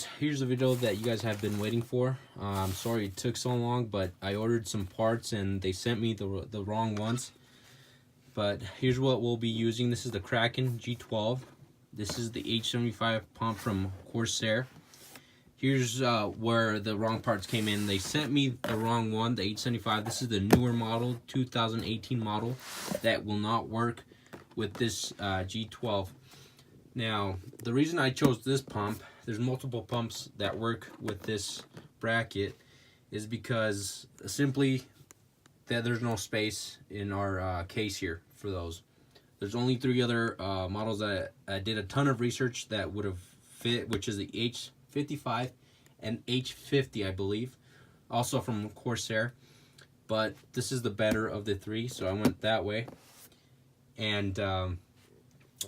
Here's the video that you guys have been waiting for. I'm sorry it took so long, but I ordered some parts and they sent me the wrong ones. But here's what we'll be using. This is the Kraken G12. This is the H75 pump from Corsair. Here's where the wrong parts came in. They sent me the wrong one, the H75. This is the newer model, 2018 model, that will not work with this G12. Now, the reason I chose this pump, there's multiple pumps that work with this bracket, is because simply that there's no space in our case here for those. There's only 3 other models that I did a ton of research that would have fit, which is the H55 and H50, I believe, also from Corsair. But this is the better of the 3, so I went that way. And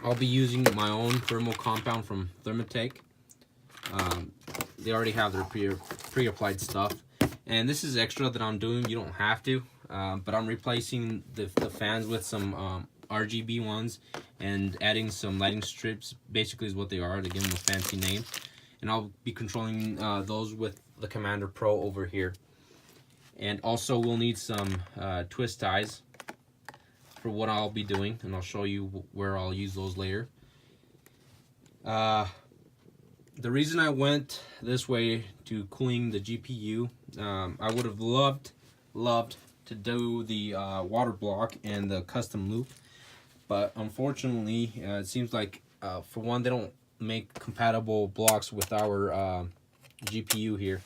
I'll be using my own thermal compound from Thermatec. They already have their pre-applied stuff, and this is extra that I'm doing. You don't have to, but I'm replacing the fans with some RGB ones and adding some lighting strips. Basically is what they are, to give them a fancy name. And I'll be controlling those with the Commander Pro over here. And also we'll need some twist ties for what I'll be doing, and I'll show you where I'll use those later. The reason I went this way to cooling the GPU, I would have loved to do the water block and the custom loop, but unfortunately it seems like for one, they don't make compatible blocks with our GPU here.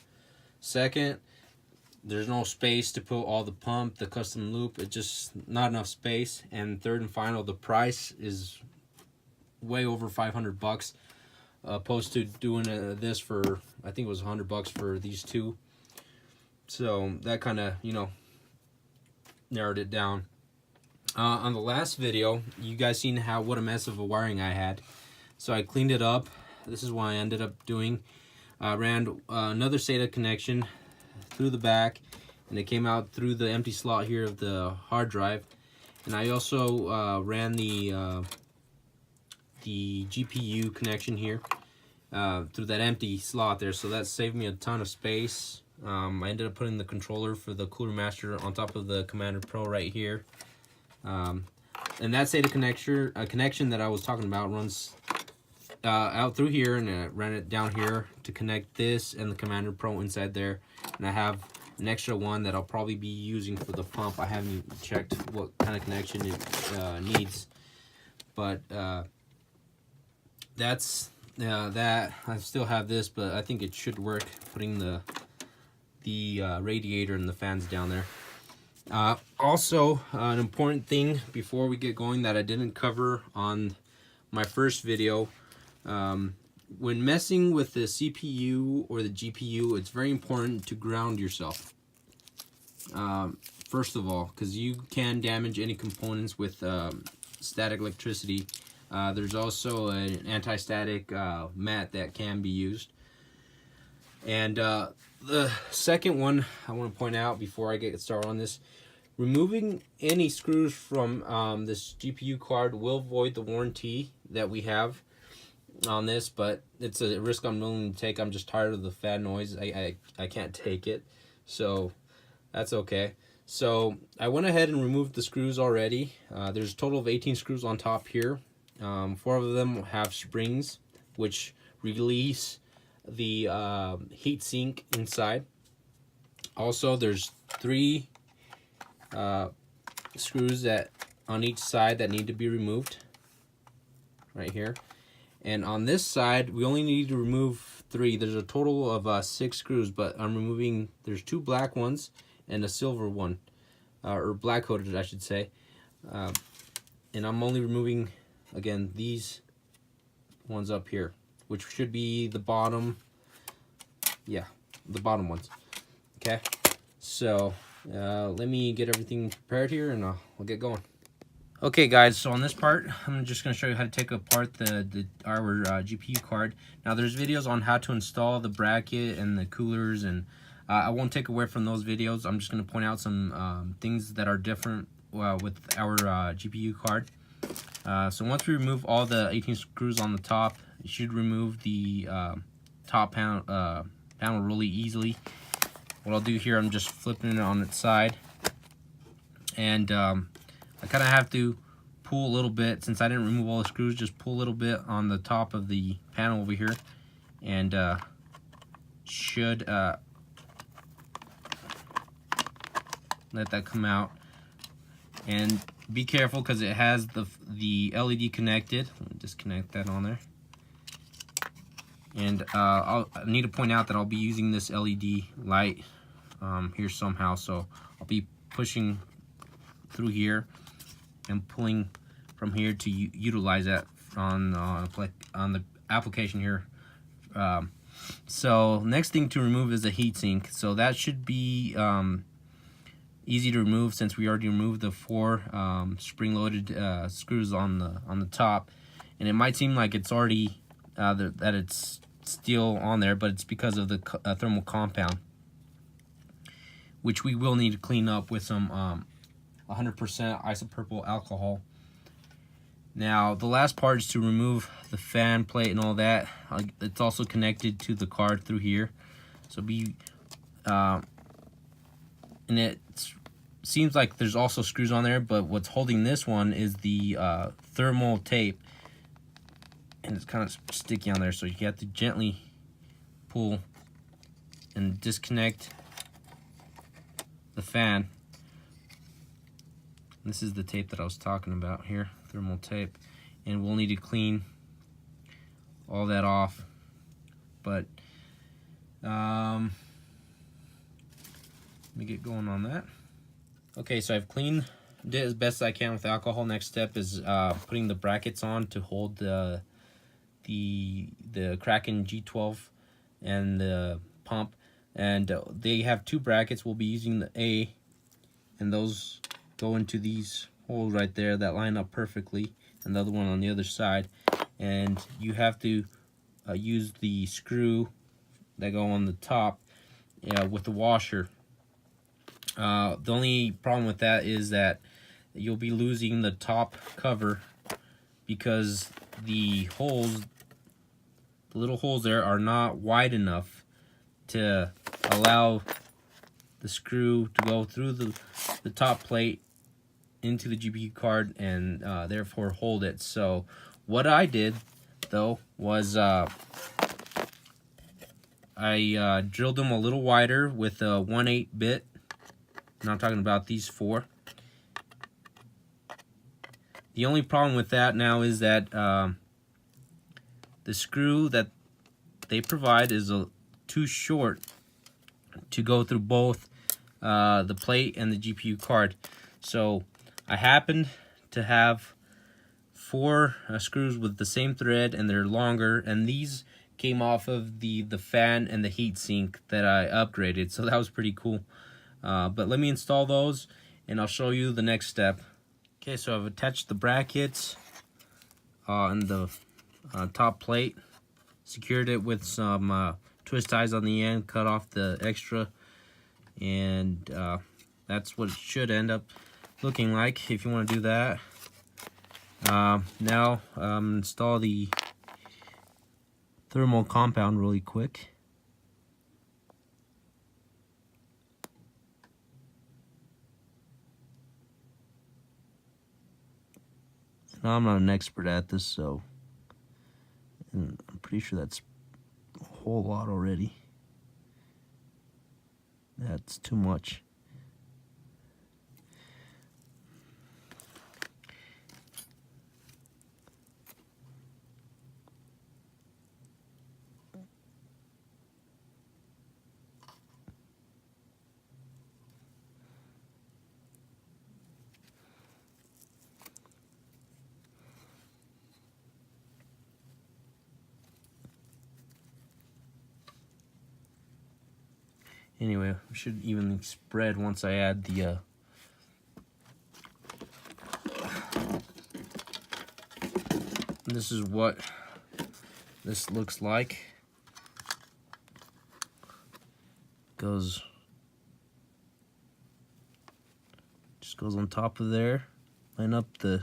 Second, there's no space to put all the pump, the custom loop. It's just not enough space. And third and final, the price is way over 500 bucks. Opposed to doing this for, I think it was 100 bucks for these two. So that kind of, you know, narrowed it down. On the last video, you guys seen what a mess of a wiring I had. So I cleaned it up. This is what I ended up doing. I ran another SATA connection through the back, and it came out through the empty slot here of the hard drive. And I also ran the GPU connection here through that empty slot there, so that saved me a ton of space. I ended up putting the controller for the Cooler Master on top of the Commander Pro right here. And that SATA connection that I was talking about runs out through here, and I ran it down here to connect this and the Commander Pro inside there. And I have an extra one that I'll probably be using for the pump. I haven't checked what kind of connection it needs, but that's that. I still have this, but I think it should work, putting the radiator and the fans down there. Also, an important thing before we get going that I didn't cover on my first video, when messing with the CPU or the GPU, it's very important to ground yourself. First of all, because you can damage any components with static electricity. There's also an anti-static mat that can be used. And the second one I want to point out before I get started on this, removing any screws from this GPU card will void the warranty that we have on this, but it's a risk I'm willing to take. I'm just tired of the fan noise. I can't take it, so that's okay. So I went ahead and removed the screws already. There's a total of 18 screws on top here. 4 of them have springs which release the heat sink inside. Also, there's 3 screws that on each side that need to be removed right here. And on this side, we only need to remove 3. There's a total of 6 screws, but I'm removing, there's 2 black ones and a silver one, or black coated, I should say. And I'm only removing, again, these ones up here, which should be the bottom, yeah, the bottom ones. Okay, so let me get everything prepared here, and I'll get going. Okay guys, so on this part, I'm just going to show you how to take apart our GPU card. Now there's videos on how to install the bracket and the coolers, and I won't take away from those videos. I'm just going to point out some things that are different with our GPU card. So once we remove all the 18 screws on the top, it should remove the top panel really easily. What I'll do here, I'm just flipping it on its side, and I kind of have to pull a little bit since I didn't remove all the screws. Just pull a little bit on the top of the panel over here, and should let that come out. And be careful because it has the LED connected. Let me disconnect that on there. And I need to point out that I'll be using this LED light here somehow, so I'll be pushing through here and pulling from here to utilize that on the application here. So next thing to remove is the heatsink. So that should be easy to remove since we already removed the 4 spring-loaded screws on the top. And it might seem like it's already that it's still on there, but it's because of the thermal compound, which we will need to clean up with some 100% isopropyl alcohol. Now the last part is to remove the fan plate and all that. It's also connected to the card through here, so and it seems like there's also screws on there, but what's holding this one is the thermal tape, and it's kind of sticky on there, so you have to gently pull and disconnect the fan. This is the tape that I was talking about here, thermal tape, and we'll need to clean all that off. But let me get going on that. Okay, so I've cleaned it as best I can with alcohol. Next step is putting the brackets on to hold the Kraken G12 and the pump, and they have 2 brackets. We'll be using the A, and those go into these holes right there that line up perfectly, and the other one on the other side. And you have to use the screw that go on the top with the washer. The only problem with that is that you'll be losing the top cover because the little holes there are not wide enough to allow the screw to go through the top plate into the GPU card and therefore hold it. So what I did though was I drilled them a little wider with a 1/8 bit. And I'm talking about these 4. The only problem with that now is that the screw that they provide is too short to go through both the plate and the GPU card. So I happened to have 4 screws with the same thread, and they're longer, and these came off of the fan and the heat sink that I upgraded, so that was pretty cool. But let me install those and I'll show you the next step. Okay, so I've attached the brackets and the top plate, secured it with some twist ties on the end, cut off the extra, and that's what it should end up looking like if you want to do that. Now install the thermal compound really quick. Now, I'm not an expert at this, so and I'm pretty sure that's a whole lot already. That's too much. Anyway, it should evenly spread once I add the this is what this looks like. Just goes on top of there. Line up the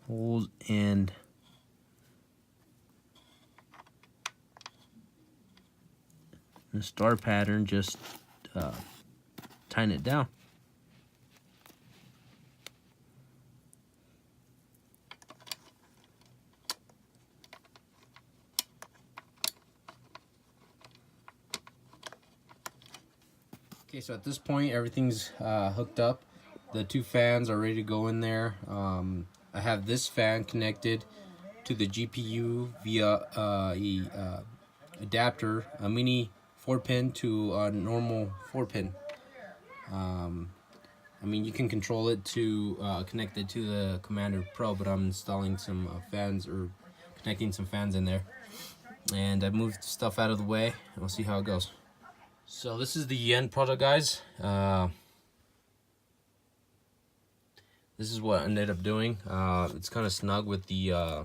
holes and the star pattern, just tighten it down. Okay, so at this point everything's hooked up. The two fans are ready to go in there. I have this fan connected to the GPU via a adapter, a mini 4-pin to a normal 4-pin. I mean, you can control it to connect it to the Commander Pro, but I'm installing some fans, or connecting some fans in there. And I moved stuff out of the way, and we'll see how it goes. So this is the end product, guys. This is what I ended up doing. It's kind of snug with the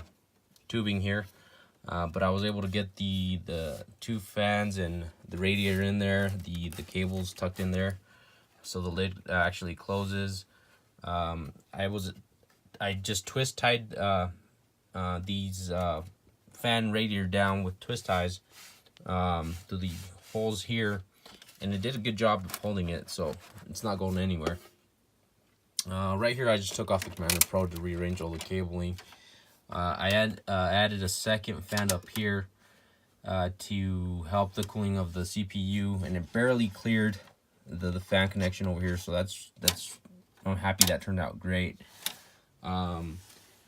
tubing here, but I was able to get the two fans and the radiator in there, the cables tucked in there, so the lid actually closes. I just twist tied these fan radiator down with twist ties to the holes here, and it did a good job of holding it, so it's not going anywhere. Right here I just took off the Commander Pro to rearrange all the cabling. I added a second fan up here to help the cooling of the CPU, and it barely cleared the fan connection over here, so that's I'm happy that turned out great. Now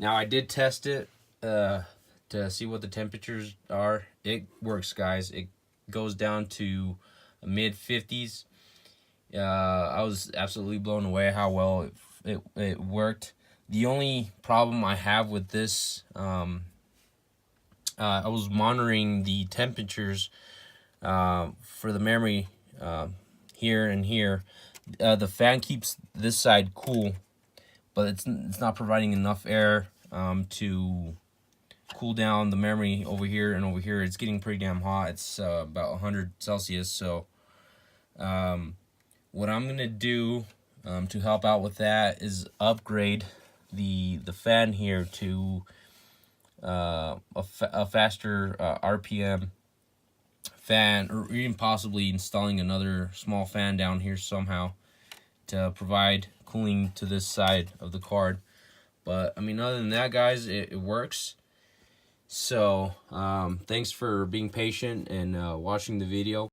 I did test it to see what the temperatures are. It works, guys. It goes down to mid 50s. I was absolutely blown away how well it worked. The only problem I have with this, I was monitoring the temperatures for the memory here and here. The fan keeps this side cool, but it's not providing enough air to cool down the memory over here, and over here it's getting pretty damn hot. It's about 100 Celsius. So what I'm gonna do to help out with that is upgrade the fan here to a faster RPM fan, or even possibly installing another small fan down here somehow to provide cooling to this side of the card. But I mean, other than that, guys, it works. So thanks for being patient and watching the video.